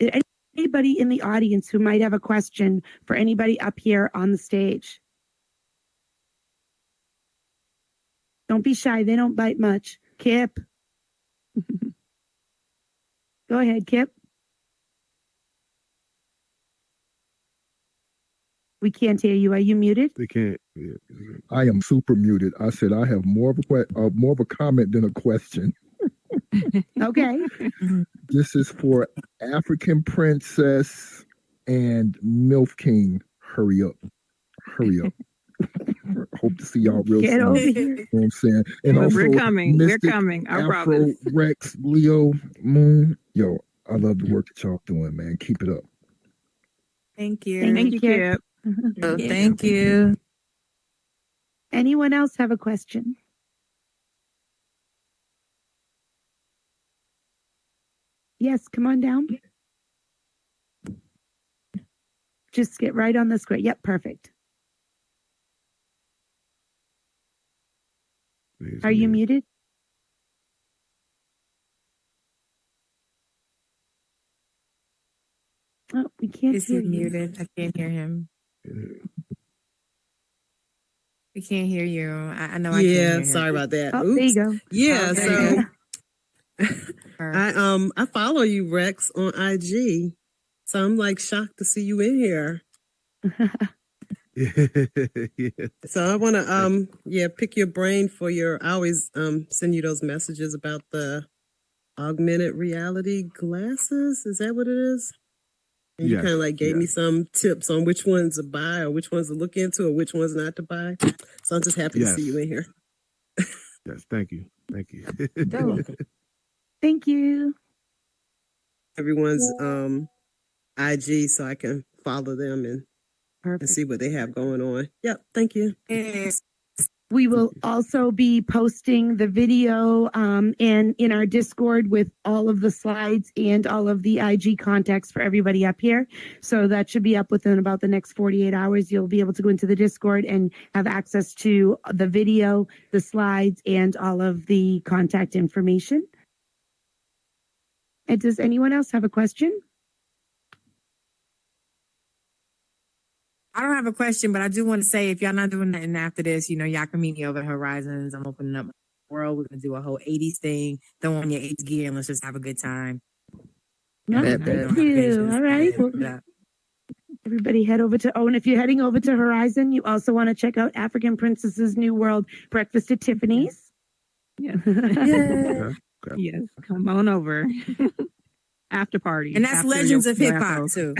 anybody in the audience who might have a question for anybody up here on the stage. Don't be shy. They don't bite much. Kip. Go ahead, Kip. We can't hear you. Are you muted? They can't. Yeah. I am super muted. I said I have more of a comment than a question. Okay. This is for African Princess and MILF King. Hurry up. Hurry up. Hope to see y'all real Get soon. over here. You know what I'm saying? And also, we're coming. Mystic, We're coming. I Afro, promise. Rex, Leo, Moon. Yo, I love the work that y'all doing, man. Keep it up. Thank you. Thank you, Kip. Oh, thank you. Anyone else have a question? Yes, come on down. Just get right on the square. Yep, perfect. Are you muted? Oh, we can't Is hear he you. muted? I can't hear him. We can't hear you. I know I can't hear him. Sorry about that. Oh, there you go. Yeah, Okay. I follow you, Rex, on IG. So I'm like shocked to see you in here. Yeah. So I want to pick your brain for your. I always send you those messages about the augmented reality glasses. Is that what it is? And you Yes, kind of like gave me yes. some tips on which ones to buy or which ones to look into or which ones not to buy. So I'm just happy to see you in here. Yes, thank you. Thank you. Thank you. Everyone's IG so I can follow them and Perfect. see what they have going on. Yep, thank you. Yes. We will also be posting the video in our Discord with all of the slides and all of the IG contacts for everybody up here. So that should be up within about the next 48 hours. You'll be able to go into the Discord and have access to the video, the slides, and all of the contact information. And does anyone else have a question? I don't have a question, but I do want to say if y'all not doing nothing after this, y'all can meet me over at Horizons. I'm opening up my world. We're going to do a whole 80s thing. Throw on your 80s gear and let's just have a good time. No, Thank you. All right. Well, everybody head over to, and if you're heading over to Horizon, you also want to check out African Princess's New World Breakfast at Tiffany's. Yes. Yeah. Okay. Yes. Come on over. After party. And that's After Legends your of Hip Hop, YoAphro. too.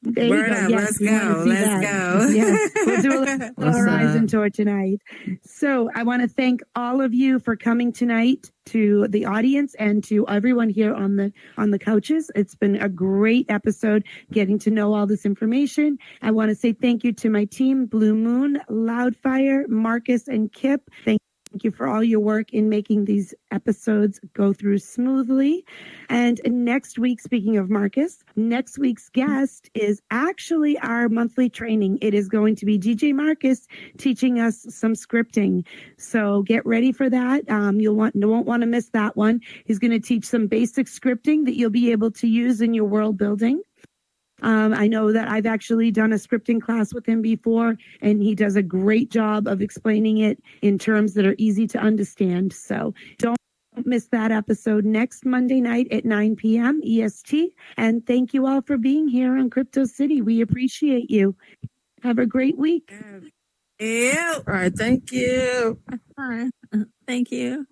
There you Word go. up. Yes, Let's we wanna go. see Let's that. go. Yes, we'll do a little What's Horizon up? tour tonight. So I want to thank all of you for coming tonight, to the audience and to everyone here on the couches. It's been a great episode getting to know all this information. I want to say thank you to my team, Blue Moon, Loudfire, Marcus, and Kip. Thank you for all your work in making these episodes go through smoothly. And next week, speaking of Marcus, next week's guest is actually our monthly training. It is going to be DJ Marcus teaching us some scripting. So get ready for that. You won't want to miss that one. He's going to teach some basic scripting that you'll be able to use in your world building. I know that I've actually done a scripting class with him before, and he does a great job of explaining it in terms that are easy to understand. So don't miss that episode next Monday night at 9 p.m. EST. And thank you all for being here on Crypto City. We appreciate you. Have a great week. Yeah. All right. Thank you. All right. Thank you.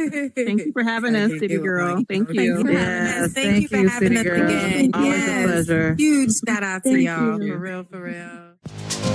Thank you for having us, CityGirl. Thank Thank you. you. Yes. Thank you for having us CityGirl. again. Always Yes. a pleasure. Huge shout out to Thank y'all. you. For real, for real.